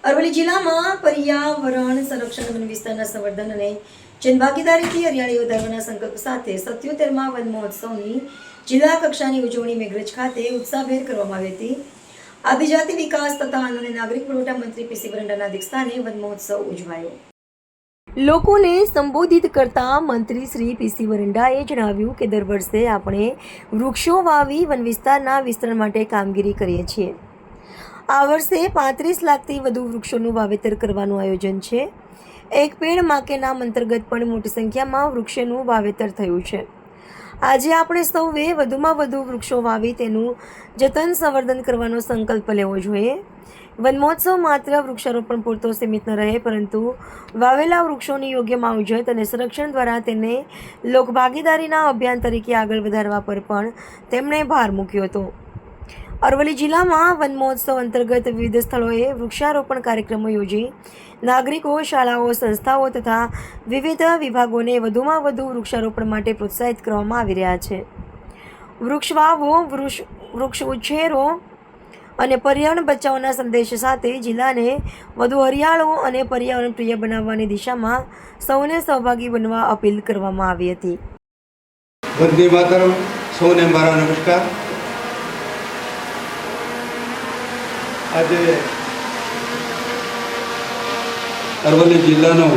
અરવલ્લી જિલ્લામાં પર્યાવરણ સંરક્ષણ વન વિસ્તારના સંવર્ધન અને જનભાગીદારીથી હરિયાળી વધારવાના સંકલ્પ સાથે 77મા વન મહોત્સવની જિલ્લા કક્ષાની ઉજવણી મેઘરજ ખાતે ઉત્સાહભેર કરવામાં આવી હતી. આદિજાતિ વિકાસ તથા અન્ન અને નાગરિક પુરવઠા મંત્રી પીસી બરંડાના અધ્યક્ષસ્થાને વન મહોત્સવ ઉજવાયો. લોકોને સંબોધિત કરતા મંત્રી શ્રી પીસી બરંડાએ જણાવ્યું કે દર વર્ષે આપણે વૃક્ષો વાવી વન વિસ્તારના વિસ્તરણ માટે કામગીરી કરીએ છીએ. આ વર્ષે 35 લાખથી વધુ વૃક્ષોનું વાવેતર કરવાનું આયોજન છે. એક પેડ માં કે નામ અંતર્ગત પણ મોટી સંખ્યામાં વૃક્ષોનું વાવેતર થયું છે. આજે આપણે સૌએ વધુમાં વધુ વૃક્ષો વાવી તેનું જતન સંવર્ધન કરવાનો સંકલ્પ લેવો જોઈએ. વન મહોત્સવ માત્ર વૃક્ષારોપણ પૂરતો સીમિત ન રહે, પરંતુ વાવેલા વૃક્ષોની યોગ્ય માવજત અને સંરક્ષણ દ્વારા તેને લોકભાગીદારીના અભિયાન તરીકે આગળ વધારવા પર પણ તેમણે ભાર મૂક્યો હતો. અરવલ્લી જિલ્લામાં વન મહોત્સવ અંતર્ગત વિવિધ સ્થળોએ વૃક્ષારોપણ કાર્યક્રમો યોજી નાગરિકો, શાળાઓ, સંસ્થાઓ તથા વિવિધ વિભાગોને વધુમાં વધુ વૃક્ષારોપણ માટે પ્રોત્સાહિત કરવામાં આવી રહ્યા છે. વૃક્ષ વાવો, વૃક્ષ ઉછેરો અને પર્યાવરણ બચાવના સંદેશ સાથે જિલ્લાને વધુ હરિયાળો અને પર્યાવરણ પ્રિય બનાવવાની દિશામાં સૌને સહભાગી બનવા અપીલ કરવામાં આવી હતી. વંદે માતરમ. સૌને મારા નમસ્કાર. આજે અરવલ્લી જિલ્લાનો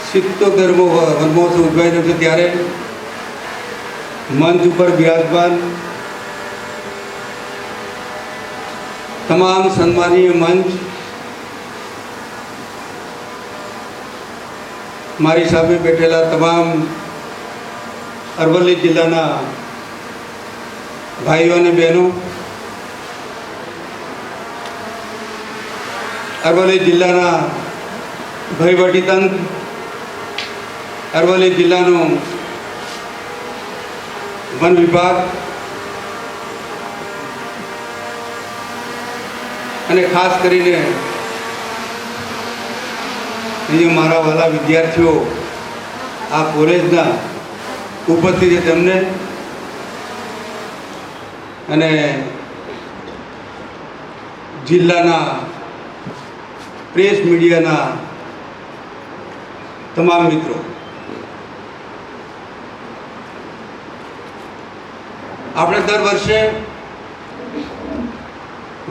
સિત્તોતેરમો વન મહોત્સવ ઉજવાઈ રહ્યો છે, ત્યારે મંચ ઉપર બિરાજમાન તમામ સન્માનીય મંચ, મારી સામે બેઠેલા તમામ અરવલ્લી જિલ્લાના ભાઈઓ અને બહેનો, અરવલ્લી જિલ્લાના વહીવટીતંત્ર, અરવલ્લી જિલ્લાનો વન વિભાગ અને ખાસ કરીને અહીંયા મારા વાલા વિદ્યાર્થીઓ આ કોલેજના ઉપસ્થિત છે, તેમને અને જિલ્લાના પ્રેસ મીડિયાના તમામ મિત્રો, આપણે દર વર્ષે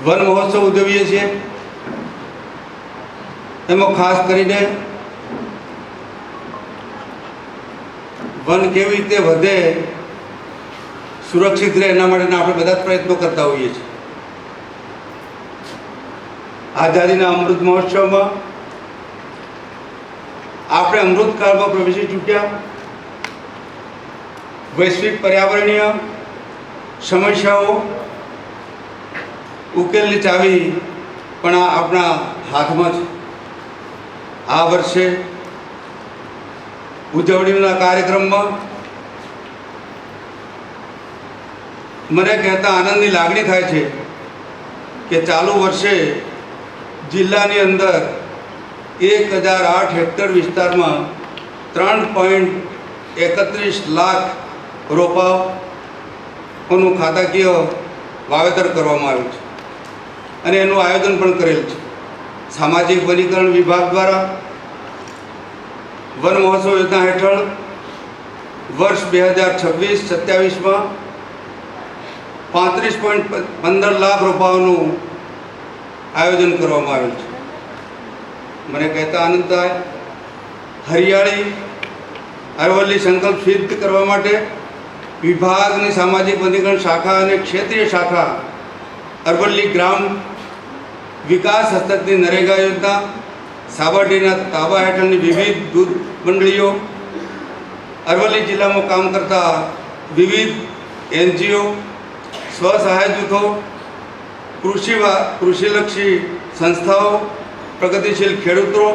વન મહોત્સવ ઉજવીએ છીએ. એમાં ખાસ કરીને વન કેવી રીતે વધે, સુરક્ષિત રહે, એના માટેના આપણે બધા જ પ્રયત્નો કરતા હોઈએ છીએ. આઝાદીના અમૃત મહોત્સવમાં આપણે અમૃતકાળમાં પ્રવેશી ચૂક્યા. વૈશ્વિક પર્યાવરણીય સમસ્યાઓ ઉકેલની ચાવી પણ આપણા હાથમાં છે. આ વર્ષે ઉજવણીના કાર્યક્રમમાં મને કહેતા આનંદની લાગણી થાય છે કે ચાલુ વર્ષે જિલ્લાની અંદર 1008 હેક્ટર વિસ્તારમાં 3.31 લાખ રોપાઓનું ખાતાકીય વાવેતર કરવામાં આવ્યું છે અને એનું આયોજન પણ કરેલ છે. સામાજિક વનીકરણ વિભાગ દ્વારા વન મહોત્સવ યોજના હેઠળ વર્ષ 2026-27માં 35.15 લાખ રોપાઓનું આયોજન કરવામાં આવેલ છે. મને કહેતા આનંદ થાય. હરિયાળી અરવલ્લી સંકલ્પ સિદ્ધ કરવા માટે વિભાગની સામાજિક વનીકરણ શાખા અને ક્ષેત્રીય શાખા, અરવલ્લી ગ્રામ વિકાસ હસ્તકની નરેગા યોજના, સાબરડીના તાબા હેઠળની વિવિધ દૂધ મંડળીઓ, અરવલ્લી જિલ્લામાં કામ કરતા વિવિધ NGO, સ્વસહાય જૂથો, કૃષિલક્ષી સંસ્થાઓ, પ્રગતિશીલ ખેડૂતો,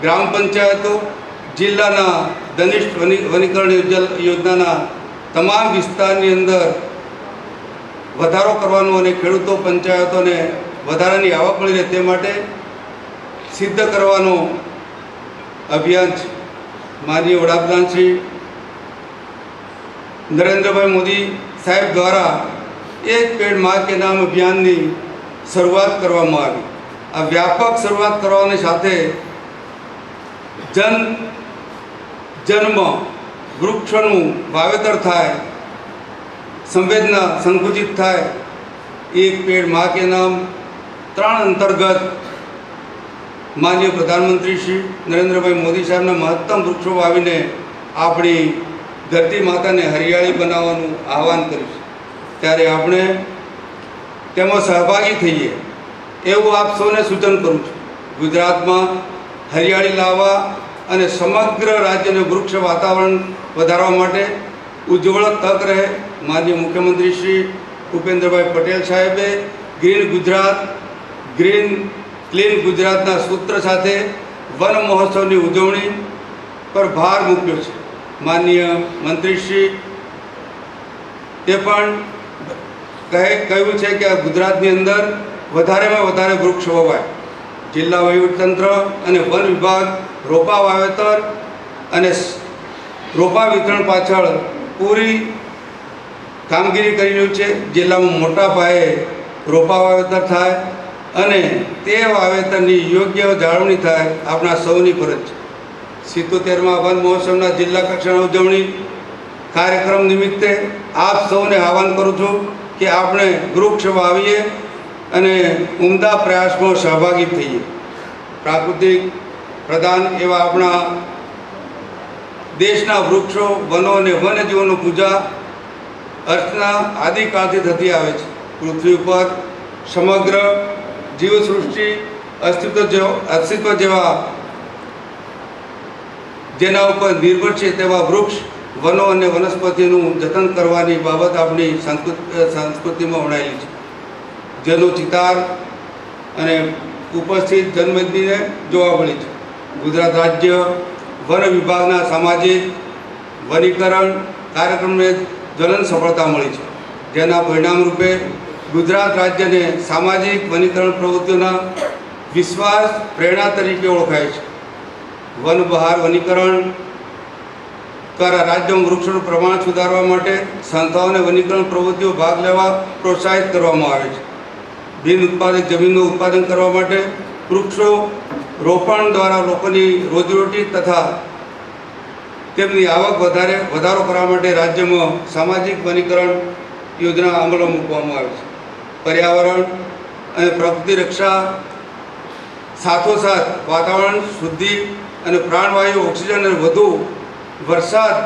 ગ્રામ પંચાયતો, જિલ્લાના ધનિષ્ઠ વનીકરણ યોજનાના તમામ વિસ્તારની અંદર વધારો કરવાનો અને ખેડૂતો, પંચાયતોને વધારાની આવક મળી રહે તે માટે સિદ્ધ કરવાનો અભિયાન છે. માનનીય વડાપ્રધાન શ્રી નરેન્દ્રભાઈ મોદી સાહેબ દ્વારા એક પેડ માં કે નામ અભિયાનની શરૂઆત કરવામાં આવી. આ વ્યાપક શરૂઆત કરવાની સાથે જન્મ વૃક્ષોનું વાવેતર થાય, સંવેદના સંકુચિત થાય. એક પેડ માં કે નામ 3 અંતર્ગત માનનીય પ્રધાનમંત્રી શ્રી નરેન્દ્રભાઈ મોદી સાહેબના મહત્તમ વૃક્ષો વાવીને આપણી ધરતી માતાને હરિયાળી બનાવવાનું આહવાન કર્યું છે. ત્યારે આપણે તેમાં સહભાગી થઈએ એવું આપ સૌને સૂચન કરું છું. ગુજરાતમાં હરિયાળી લાવવા અને સમગ્ર રાજ્યને વૃક્ષ વાતાવરણ વધારવા માટે ઉજ્જવળ તક રહે, માનનીય મુખ્યમંત્રી શ્રી ભૂપેન્દ્રભાઈ પટેલ સાહેબે ગ્રીન ગુજરાત, ગ્રીન ક્લીન ગુજરાતના સૂત્ર સાથે વન મહોત્સવની ઉજવણી પર ભાર મૂક્યો છે. માનનીય મંત્રીશ્રી તે પણ કહ્યું છે કે ગુજરાતની અંદર વધારેમાં વધારે વૃક્ષ વવાય. જિલ્લા વહીવટીતંત્ર અને વન વિભાગ રોપા વાવેતર અને રોપા વિતરણ પાછળ પૂરી કામગીરી કરી રહ્યું છે. જિલ્લામાં મોટા પાયે રોપા વાવેતર થાય અને તે વાવેતરની યોગ્ય જાળવણી થાય, આપણા સૌની ફરજ છે. 77મા વન મહોત્સવના જિલ્લા કક્ષાના ઉજવણી કાર્યક્રમ નિમિત્તે આપ સૌને આહવાન કરું છું કે આપણે વૃક્ષ વાવીએ અને ઉમદા પ્રયાસમાં સહભાગી થઈએ. પ્રાકૃતિક પ્રધાન એવા આપણા દેશના વૃક્ષો, વનો અને વન્યજીવોની પૂજા અર્ચના આદિકાળથી થતી આવે છે. પૃથ્વી ઉપર સમગ્ર જીવસૃષ્ટિ અસ્તિત્વ જેવા જેના ઉપર નિર્ભર છે તેવા વૃક્ષ, વનો અને વનસ્પતિનું જતન કરવાની બાબત આપણી સંસ્કૃતિમાં વણાયેલી છે, જેનો ચિતાર અને ઉપસ્થિત જન્મદિને જોવા મળી છે. ગુજરાત રાજ્ય વન વિભાગના સામાજિક વનીકરણ કાર્યક્રમને જ્વલંત સફળતા મળી છે, જેના પરિણામ રૂપે ગુજરાત રાજ્યને સામાજિક વનીકરણ પ્રવૃત્તિઓના વિશ્વાસ પ્રેરણા તરીકે ઓળખાય છે. વન બહાર વનીકરણ દ્વારા રાજ્યમાં વૃક્ષોનું પ્રમાણ સુધારવા માટે સંસ્થાઓને વનીકરણ પ્રવૃત્તિઓ ભાગ લેવા પ્રોત્સાહિત કરવામાં આવે છે. બિન ઉત્પાદક જમીનનું ઉત્પાદન કરવા માટે વૃક્ષો રોપણ દ્વારા લોકોની રોજીરોટી તથા તેમની આવક વધારો કરવા માટે રાજ્યમાં સામાજિક વનીકરણ યોજના અમલમાં મૂકવામાં આવે છે. પર્યાવરણ અને પ્રકૃતિ રક્ષા સાથોસાથ વાતાવરણ શુદ્ધિ અને પ્રાણવાયુ, ઓક્સિજન અને વધુ વરસાદ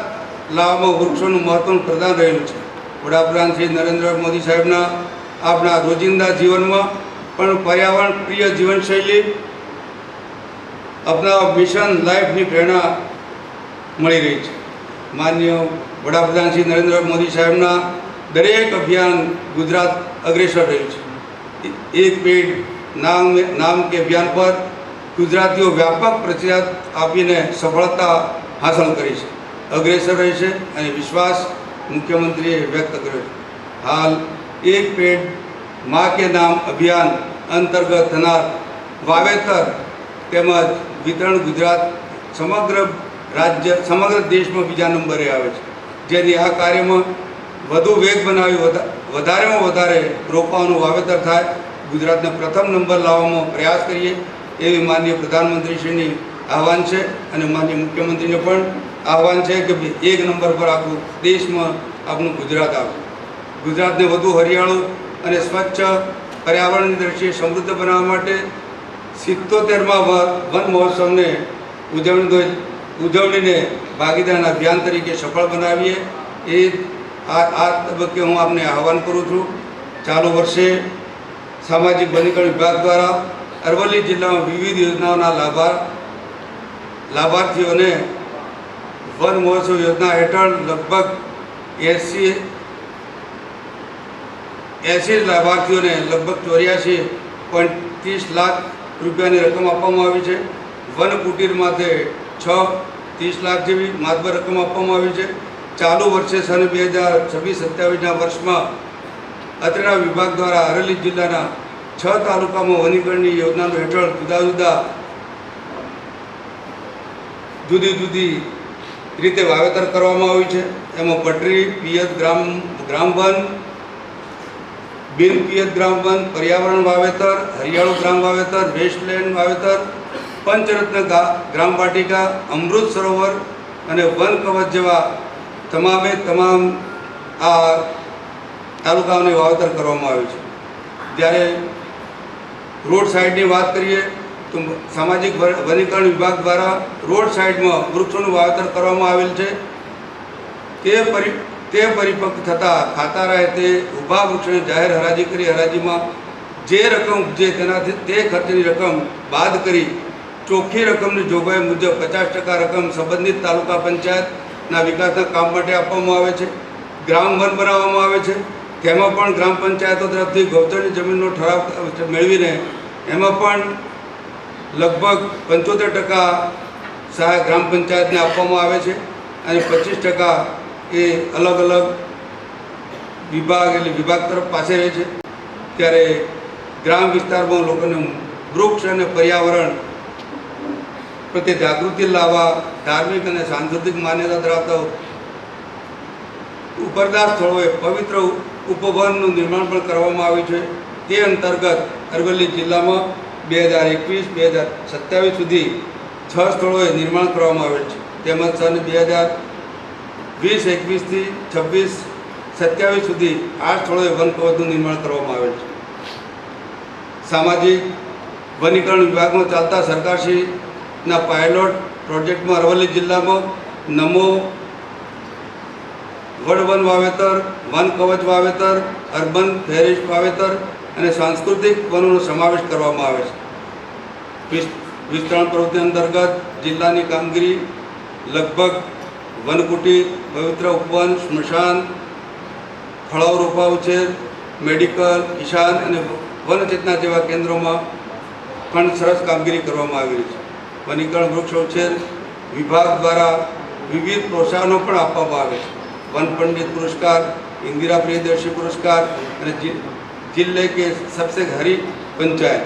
લાવવામાં વૃક્ષોનું મહત્વનું પ્રદાન રહેલું છે. વડાપ્રધાન શ્રી નરેન્દ્ર મોદી સાહેબના આપણા રોજિંદા જીવનમાં પણ પર્યાવરણ પ્રિય જીવનશૈલી અપનાવવા મિશન લાઈફની પ્રેરણા મળી રહી છે. માનનીય વડાપ્રધાન શ્રી નરેન્દ્ર મોદી સાહેબના દરેક અભિયાન ગુજરાત અગ્રેસર રહ્યું છે. એક પેડ નામ કે અભિયાન પર ગુજરાતીઓ વ્યાપક પ્રતિસાદ આપીને સફળતા હાંસલ કરી છે, અગ્રેસર રહી છે અને વિશ્વાસ મુખ્યમંત્રીએ વ્યક્ત કર્યો છે. હાલ એક પેડ માં કે નામ અભિયાન અંતર્ગત થનાર વાવેતર તેમજ વિતરણ ગુજરાત સમગ્ર દેશમાં બીજા નંબરે આવે છે, જેથી આ કાર્યમાં વધુ વેગ બનાવી વધારેમાં વધારે રોપાઓનું વાવેતર થાય, ગુજરાતને પ્રથમ નંબર લાવવામાં પ્રયાસ કરીએ એવી માનનીય પ્રધાનમંત્રીશ્રીની આહવાન છે. અને માનનીય મુખ્યમંત્રીને પણ આહવાન છે કે એક નંબર પર આખું દેશમાં આપણું ગુજરાત આવે. ગુજરાતને વધુ હરિયાળું અને સ્વચ્છ પર્યાવરણની દ્રષ્ટિએ સમૃદ્ધ બનાવવા માટે 77મા વન મહોત્સવને ઉજવણીને ભાગીદારના અભિયાન તરીકે સફળ બનાવીએ એ આ તબક્કે હું આપને આહવાન કરું છું. ચાલુ વર્ષે સામાજિક વનીકરણ વિભાગ દ્વારા અરવલ્લી જિલ્લામાં વિવિધ યોજનાઓના લાભાર્થીઓને વન મહોત્સવ યોજના હેઠળ લગભગ 80 લાભાર્થીઓને લગભગ 84.30 લાખ રૂપિયાની રકમ આપવામાં આવી છે. વન કુટીર માટે 30 લાખ જેવી માતબર રકમ આપવામાં આવી છે. ચાલુ વર્ષે સન 2026-27ના વર્ષમાં અત્રેના વિભાગ દ્વારા અરવલ્લી જિલ્લાના 6 તાલુકામાં વનીકરણની યોજનાઓ હેઠળ જુદી જુદી રીતે વાવેતર કરવામાં આવ્યું છે. એમાં પટરી, પિયત, ગ્રામ વન, બિનપિયત ગ્રામ વન, પર્યાવરણ વાવેતર, હરિયાળુ ગ્રામ વાવેતર, વેસ્ટલેન્ડ વાવેતર, પંચરત્ન ગ્રામ વાટિકા, અમૃત સરોવર અને વન કવચ જેવા તમામે તમામ આ તાલુકાઓને વાવેતર કરવામાં આવ્યું છે. જ્યારે રોડ સાઈડની વાત કરીએ તો સામાજિક વનીકરણ વિભાગ દ્વારા રોડ સાઈડમાં વૃક્ષોનું વાવેતર કરવામાં આવેલ છે. તે પરિપક્વ થતાં ખાતા રહે તે ઊભા વૃક્ષોને જાહેર હરાજી કરી હરાજીમાં જે રકમ ઉપજે તેનાથી તે ખર્ચની રકમ બાદ કરી ચોખ્ખી રકમની જોગવાઈ મુજબ 50% રકમ સંબંધિત તાલુકા પંચાયતના વિકાસના કામ માટે આપવામાં આવે છે. ગ્રામ વન બનાવવામાં આવે છે. તેમાં પણ ગ્રામ પંચાયતો તરફથી ગૌચરની જમીનનો ઠરાવ મેળવીને એમાં પણ લગભગ 75% સહાય ગ્રામ પંચાયતને આપવામાં આવે છે અને 25% એ અલગ અલગ વિભાગ તરફ પાસે રહે છે. ત્યારે ગ્રામ વિસ્તારમાં લોકોને વૃક્ષ અને પર્યાવરણ પ્રત્યે જાગૃતિ લાવવા ધાર્મિક અને સાંસ્કૃતિક માન્યતા ધરાવતા ઉપરદાર સ્થળોએ પવિત્ર ઉપવનનું નિર્માણ પણ કરવામાં આવ્યું છે. તે અંતર્ગત અરવલ્લી જિલ્લામાં 2021-2027 સુધી 6 સ્થળોએ નિર્માણ કરવામાં આવેલ છે. તેમજ સન 2020-21થી 26-27 સુધી 8 સ્થળોએ વન કવચનું નિર્માણ કરવામાં આવેલ છે. સામાજિક વનીકરણ વિભાગમાં ચાલતા સરકારશ્રીના પાયલોટ પ્રોજેક્ટમાં અરવલ્લી જિલ્લામાં નમો વડ વન વાવેતર, વન કવચ વાવેતર, અર્બન ફેરિસ્ટ વાવેતર અને સાંસ્કૃતિક વનોનો સમાવેશ કરવામાં આવે છે. વિસ્તરણ પ્રવૃત્તિ અંતર્ગત જિલ્લાની કામગીરી લગભગ વનકુટીર, પવિત્ર ઉપવન, સ્મશાન, ફળાઓ રોપા ઉછેર, મેડિકલ, ઈશાન અને વનચેતના જેવા કેન્દ્રોમાં પણ સરસ કામગીરી કરવામાં આવી છે. વનીકરણ વૃક્ષ ઉછેર વિભાગ દ્વારા વિવિધ પ્રોત્સાહનો પણ આપવામાં આવે છે. वन पंडित पुरस्कार, इंदिरा प्रियदर्शी पुरस्कार અને જિલ્લે કે સબસે હરી પંચાયત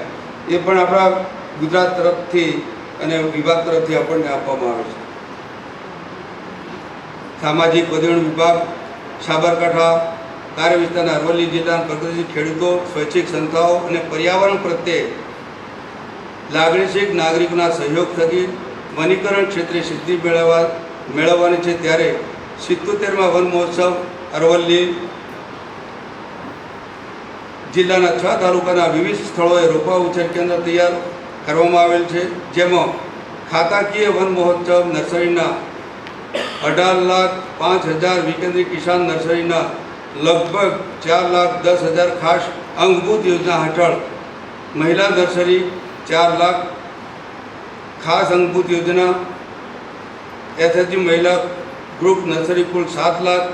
એ પણ આપણા ગુજરાત તરફથી અને વિભાગ તરફથી આપણને આપવામાં આવે છે. સામાજિક વનીકરણ વિભાગ સાબરકાંઠા કાર્ય વિસ્તારના અરવલ્લી જિલ્લાના પ્રગતિશીલ ખેડૂતો, સ્વૈચ્છિક સંસ્થાઓ અને પર્યાવરણ પ્રત્યે લાગણીશીલ નાગરિકોના સહયોગ થકી વનીકરણ ક્ષેત્રે સિદ્ધિ મેળવવાની છે. ત્યારે 77મા વન મહોત્સવ અરવલ્લી જિલ્લાના 6 તાલુકાના વિવિધ સ્થળોએ રોપા ઉછેર કેન્દ્ર તૈયાર કરવામાં આવેલ છે. જેમાં ખાતાકીય વન મહોત્સવ નર્સરીના 18,05,000 વિકેન્દ્રીય કિસાન નર્સરીના લગભગ 4,10,000 ખાસ અંગભૂત યોજના હેઠળ મહિલા નર્સરી 4 લાખ ખાસ અંગભૂત યોજના એસએચજી મહિલા ગ્રુપ નર્સરી કુલ 7 લાખ,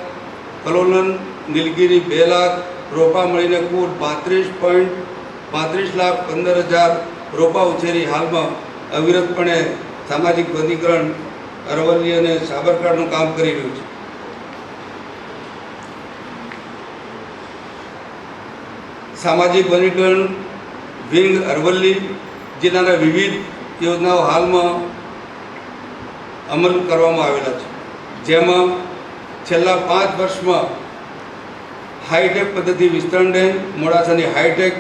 કલોલન નીલગિરી 2 લાખ રોપા મળીને કુલ 35,15,15,000 રોપા ઉછેરી હાલમાં અવિરતપણે સામાજિક વનીકરણ અરવલ્લી અને સાબરકાંઠાનું કામ કરી રહ્યું છે. સામાજિક વનીકરણ વિંગ અરવલ્લી જિલ્લાના વિવિધ યોજનાઓ હાલમાં અમલ કરવામાં આવેલા છે. જેમાં છેલ્લા 5 વર્ષમાં હાઈટેક પદ્ધતિ વિસ્તરણ ડેમ, મોડાસાની હાઈટેક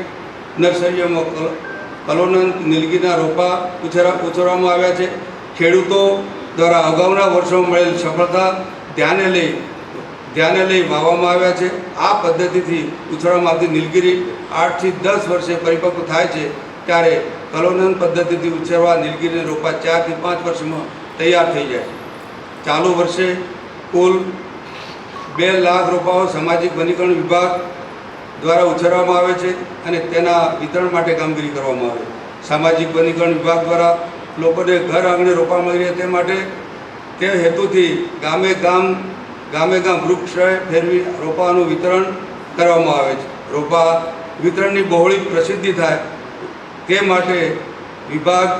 નર્સરીઓમાં કલોનન નીલગીરીના રોપા ઉછેરવામાં આવ્યા છે. ખેડૂતો દ્વારા અગાઉના વર્ષોમાં મળેલ સફળતા ધ્યાને લઈ વાવવામાં આવ્યા છે. આ પદ્ધતિથી ઉછેરવામાં આવતી નીલગિરી 8 થી 10 વર્ષે પરિપક્વ થાય છે. ત્યારે કલોનન પદ્ધતિથી ઉછેરવા નીલગિરીના રોપા 4 થી 5 વર્ષમાં તૈયાર થઈ જાય. ચાલુ વર્ષે કુલ 2 લાખ રોપાઓ સામાજિક વનીકરણ વિભાગ દ્વારા ઉછેરવામાં આવે છે અને તેના વિતરણ માટે કામગીરી કરવામાં આવે. સામાજિક વનીકરણ વિભાગ દ્વારા લોકોને ઘર આંગણે રોપા મળી રહે તે માટે તે હેતુથી ગામે ગામ વૃક્ષ ફેરવી રોપાનું વિતરણ કરવામાં આવે છે. રોપા વિતરણની બહોળી પ્રસિદ્ધિ થાય તે માટે વિભાગ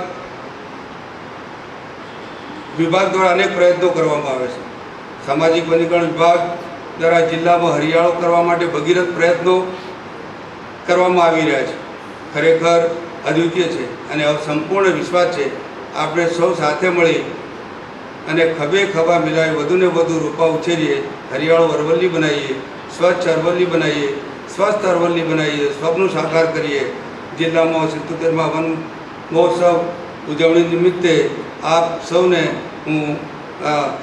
દ્વારા અનેક પ્રયત્નો કરવામાં આવે છે. સામાજિક વનીકરણ વિભાગ દ્વારા જિલ્લામાં હરિયાળો કરવા માટે ભગીરથ પ્રયત્નો કરવામાં આવી રહ્યા છે. ખરેખર અદ્વિતીય છે અને સંપૂર્ણ વિશ્વાસ છે આપણે સૌ સાથે મળી અને ખભે ખભા મિલાવી વધુને વધુ રોપા ઉછેરીએ, હરિયાળો અરવલ્લી બનાવીએ, સ્વચ્છ અરવલ્લી બનાવીએ, સ્વસ્થ અરવલ્લી બનાવીએ, સ્વપ્ન સાકાર કરીએ. જિલ્લામાં 77મા વન મહોત્સવ ઉજવણી નિમિત્તે આપ સૌને હું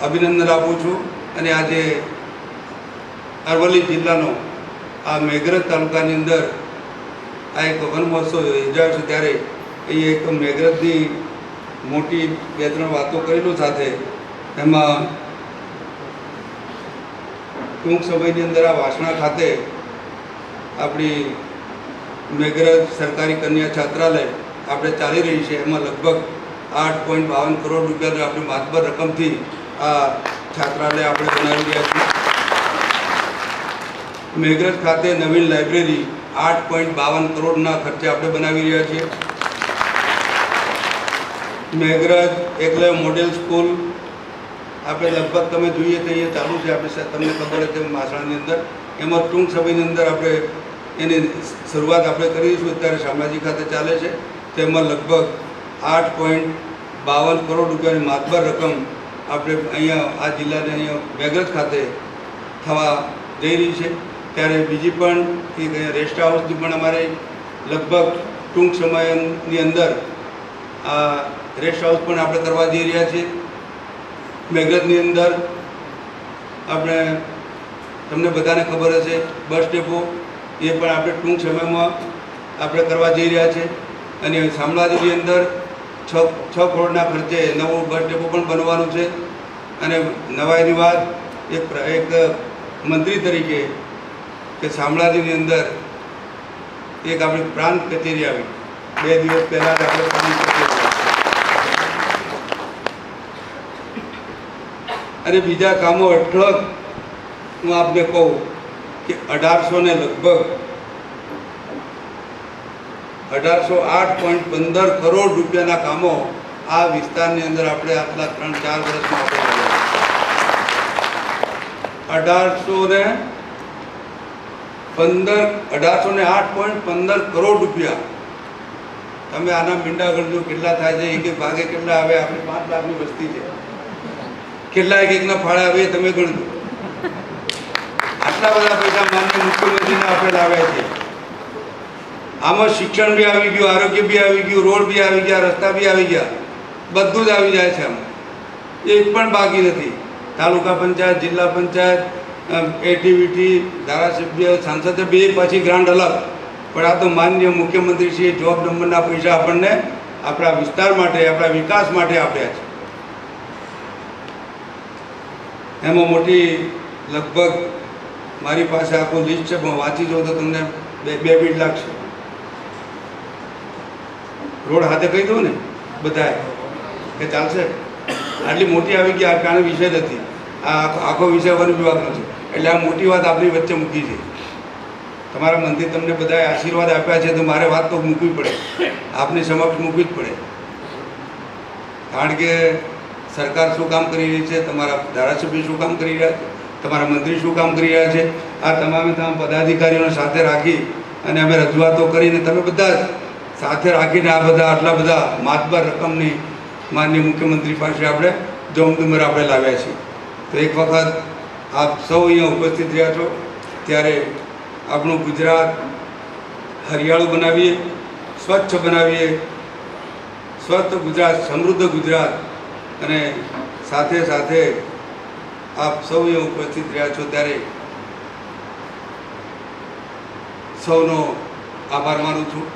અભિનંદન આપું છું. અને આજે અરવલ્લી જિલ્લાનો આ મેઘરજ તાલુકાની અંદર આ એક વન મહોત્સવ યોજાયો છે, ત્યારે એ એક મેઘરજની મોટી 2-3 વાતો કરેલું સાથે એમાં ટૂંક સમયની અંદર આ વાસણા ખાતે આપણી મેઘરજ સરકારી કન્યા છાત્રાલય આપણે ચાલી રહી છે. એમાં લગભગ 8.52 કરોડ રૂપિયાની આપણી માતબર રકમથી આ છાત્રાલય આપણે બનાવી રહ્યા છીએ. મેઘરજ ખાતે નવીન લાઇબ્રેરી 8.52 કરોડના ખર્ચે આપણે બનાવી રહ્યા છીએ. મેઘરજ એકલવ્ય મોડેલ સ્કૂલ આપણે લગભગ તમે જોઈએ તો એ ચાલુ છે, આપણે તમને ખબર છે માસણાની અંદર. એમાં ટૂંક સમયની અંદર આપણે એની શરૂઆત આપણે કરીશું. અત્યારે શામળાજી ખાતે ચાલે છે, તેમાં લગભગ 8.52 કરોડ રૂપિયાની માતબર રકમ આપણે અહીંયા આ જિલ્લાને અહીંયા મેઘરજ ખાતે થવા જઈ રહી છે. ત્યારે બીજી પણ એક રેસ્ટ હાઉસની પણ અમારે લગભગ ટૂંક સમયની અંદર આ રેસ્ટ હાઉસ પણ આપણે કરવા જઈ રહ્યા છીએ. મેઘરજની અંદર આપણે તમને બધાને ખબર હશે બસ ડેપો, એ પણ આપણે ટૂંક સમયમાં આપણે કરવા જઈ રહ્યા છીએ. અને શામળાજીની અંદર 6 કરોડના ખર્ચે નવો બસ ડેપો પણ બનવાનું છે. અને નવાઈની વાત એક મંત્રી તરીકે કે શામળાજીની અંદર એક આપણી પ્રાંત કચેરી આવી 2 દિવસ પહેલાં જ આપણે પ્રાંત કચેરી. અને બીજા કામો એટલા હું આપને કહું કે 1808.15 કરોડ રૂપિયાના કામો આ વિસ્તારની અંદર આપણે આટલા 3-4 વર્ષમાં આપણે 1808.15 કરોડ રૂપિયા. તમે આના મીંડા ગણજો કેટલા થાય છે, એક ભાગે કેટલા આવે. આપણે 5 લાખની વસ્તી છે, કેટલા એકના ફાળા આવે તમે ગણજો. આટલા બધા પૈસા માન્ય મુખ્યમંત્રીને આપણે લાવ્યા છે. આમાં શિક્ષણ બી આવી ગયું, આરોગ્ય બી આવી ગયું, રોડ બી આવી ગયા, રસ્તા બી આવી ગયા, બધું જ આવી જાય છે. આમાં એક પણ બાકી નથી. તાલુકા પંચાયત, જિલ્લા પંચાયત, એટીવીટી, ધારાસભ્ય, સાંસદ બે પછી ગ્રાન્ટ અલગ. પણ આ તો માન્ય મુખ્યમંત્રી શ્રીએ જોબ નંબરના પૈસા આપણને આપણા વિસ્તાર માટે, આપણા વિકાસ માટે આપ્યા છે. એમાં મોટી લગભગ મારી પાસે આખું લિસ્ટ છે, પણ વાંચી જાઉં તો તમને 2 મિનિટ લાગશે. રોડ હાથે કહી દઉં ને બધાએ કે ચાલશે? આટલી મોટી આવી ગઈ, આ વિષય નથી. આ આખો વિષય વન વિભાગનો છે, એટલે આ મોટી વાત આપણી વચ્ચે મૂકી છે. તમારા મંત્રી તમને બધાએ આશીર્વાદ આપ્યા છે, તો મારે વાત તો મૂકવી પડે, આપની સમક્ષ મૂકવી જ પડે. કારણ કે સરકાર શું કામ કરી રહી છે, તમારા ધારાસભ્ય શું કામ કરી રહ્યા છે, તમારા મંત્રી શું કામ કરી રહ્યા છે, આ તમામ પદાધિકારીઓને સાથે રાખી અને અમે રજૂઆતો કરીને તમે બધા સાથે રાખીને આ બધા આટલા બધા માતબર રકમની માનનીય મુખ્યમંત્રી પાસે આપણે જોમદુમર આપણે લાવ્યા છીએ. તો એક વખત આપ સૌ અહીંયા ઉપસ્થિત રહ્યા છો, ત્યારે આપણું ગુજરાત હરિયાળું બનાવીએ, સ્વચ્છ બનાવીએ, સ્વસ્થ ગુજરાત, સમૃદ્ધ ગુજરાત. અને સાથે સાથે આપ સૌ અહીંયા ઉપસ્થિત રહ્યા છો, ત્યારે સૌનો આભાર માનું છું.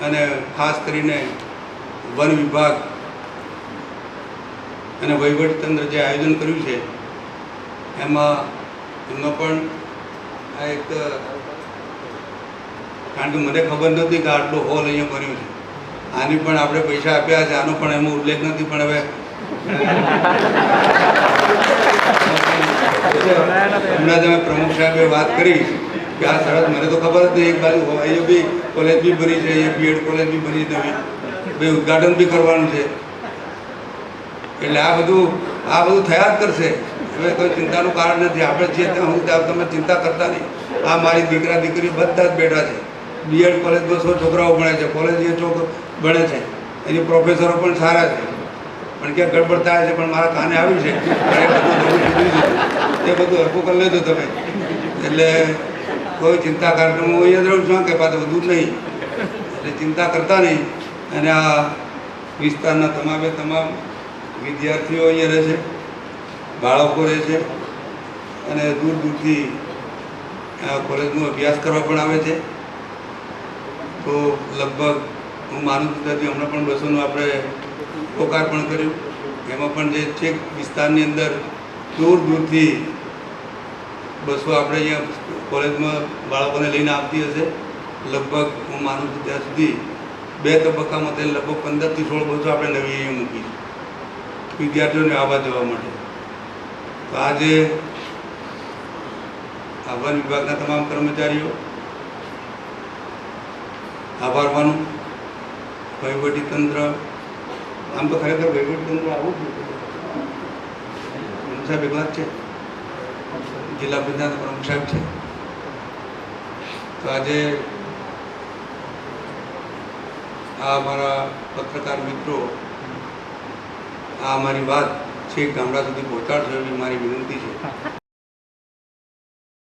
અને ખાસ કરીને વન વિભાગ અને વહીવટીતંત્ર જે આયોજન કર્યું છે એમાં એમનો પણ આ એક, કારણ કે મને ખબર નથી કે આટલો હોલ અહીંયા બન્યો છે. આની પણ આપણે પૈસા આપ્યા છે, આનો પણ એમાં ઉલ્લેખ નથી. પણ હવે હમણાં તમે પ્રમુખ સાહેબે વાત કરી કે આ સરસ, મને તો ખબર જ નહીં. એક બાજુ અહીંયા બી કોલેજ બી બની છે, અહીંયા બીએડ કોલેજ બી બની નવી, બે ઉદ્ઘાટન બી કરવાનું છે. એટલે આ બધું થયા જ કરશે. હવે કોઈ ચિંતાનું કારણ નથી. આપણે છીએ ત્યાં હું ત્યાં તમે ચિંતા કરતા નહીં. આ મારી દીકરા દીકરી બધા જ બેઠા છે. બીએડ કોલેજમાં 100 છોકરાઓ ભણે છે, કોલેજ એ ભણે છે, એની પ્રોફેસરો પણ સારા છે. પણ ક્યાંક ગડબડ થાય છે, પણ મારા કાને આવ્યું છે. એ બધું હરખું કરી લેજો તમે. એટલે કોઈ ચિંતા કાર્યક્રમો અહીંયા જ રહું છું કે પાછું દૂર નહીં, એટલે ચિંતા કરતા નહીં. અને આ વિસ્તારના તમામે તમામ વિદ્યાર્થીઓ અહીંયા રહે છે, બાળકો રહે છે અને દૂર દૂરથી આ કોલેજનો અભ્યાસ કરવા પણ આવે છે. તો લગભગ હું માનું છું ત્યાંથી હમણાં પણ બસોનું આપણે લોકાર્પણ કર્યું. એમાં પણ જે છેક વિસ્તારની અંદર દૂર દૂરથી બસો આપણે અહીંયા કોલેજમાં બાળકોને લઈને આવતી હશે. લગભગ હું માનું છું ત્યાં સુધી 2 તબક્કામાં તે લગભગ 15 થી 16 બસો આપણે નવી અહીંયા મૂકી વિદ્યાર્થીઓને આવવા જવા માટે. તો આજે વન વિભાગના તમામ કર્મચારીઓ, આભાર માનું, વહીવટીતંત્ર, આમ તો ખરેખર વહીવટીતંત્ર આવું જ પ્રમુખ સાહેબ એકલા જ છે, જિલ્લા પંચાયત પ્રમુખ સાહેબ છે. તો આજે આ અમારા પત્રકાર મિત્રો આ અમારી વાત છેક ગામડા સુધી પહોંચાડશે એવી મારી વિનંતી છે.